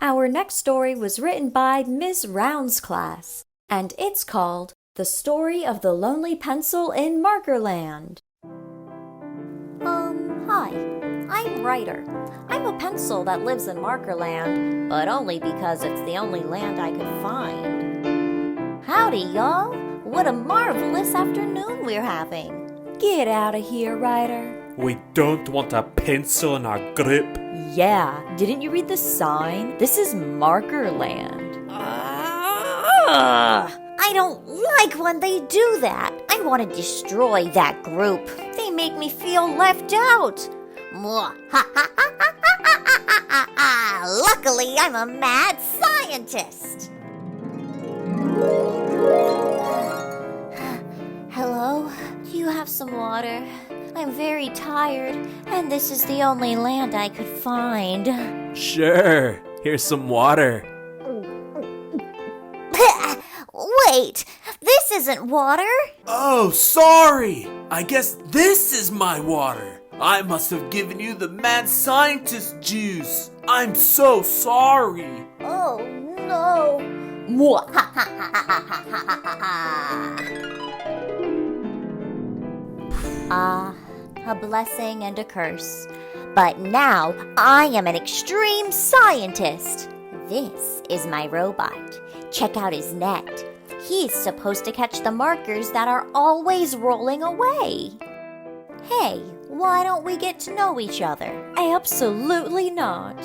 Our next story was written by Miss Round's class, and it's called The Story of the Lonely Pencil in Markerland. Hi, I'm Ryder. I'm a pencil that lives in Markerland, but only because it's the only land I could find. Howdy, y'all. What a marvelous afternoon we're having. Get out of here, Ryder. We don't want a pencil in our group. Yeah, didn't you read the sign? This is Markerland. I don't like when they do that. I want to destroy that group. They make me feel left out. Luckily, I'm a mad scientist. Hello? Do you have some water? I'm very tired, and this is the only land I could find. Sure, here's some water. Wait, this isn't water. Oh, sorry. I guess this is my water. I must have given you the mad scientist juice. I'm so sorry. Oh, no. A blessing and a curse. But now I am an extreme scientist. This is my robot. Check out his net. He's supposed to catch the markers that are always rolling away. Hey, why don't we get to know each other? Absolutely not.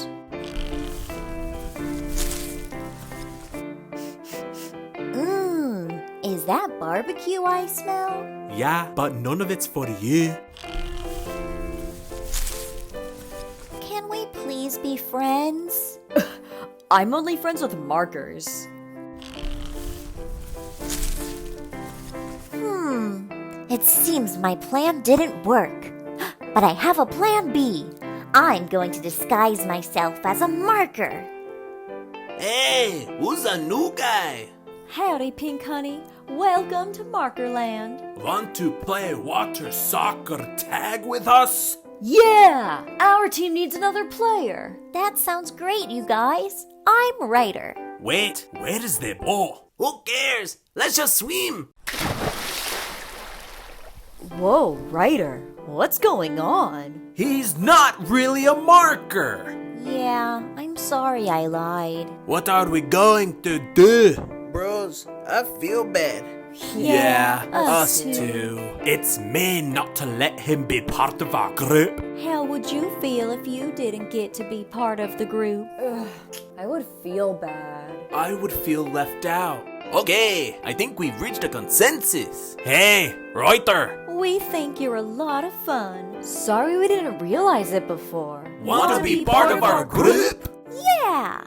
Is that barbecue I smell? Yeah, but none of it's for you. Can we please be friends? I'm only friends with markers. It seems my plan didn't work. But I have a plan B. I'm going to disguise myself as a marker. Hey, who's a new guy? Howdy, Pink Honey. Welcome to Markerland. Want to play water soccer tag with us? Yeah! Our team needs another player. That sounds great, you guys. I'm Ryder. Wait, where is the ball? Who cares? Let's just swim. Whoa, Ryder. What's going on? He's not really a marker. Yeah, I'm sorry I lied. What are we going to do? Bros, I feel bad. Yeah, us too. It's mean not to let him be part of our group. How would you feel if you didn't get to be part of the group? I would feel bad. I would feel left out. Okay, I think we've reached a consensus. Hey, Reuter! We think you're a lot of fun. Sorry we didn't realize it before. Want to be part of our group? Yeah!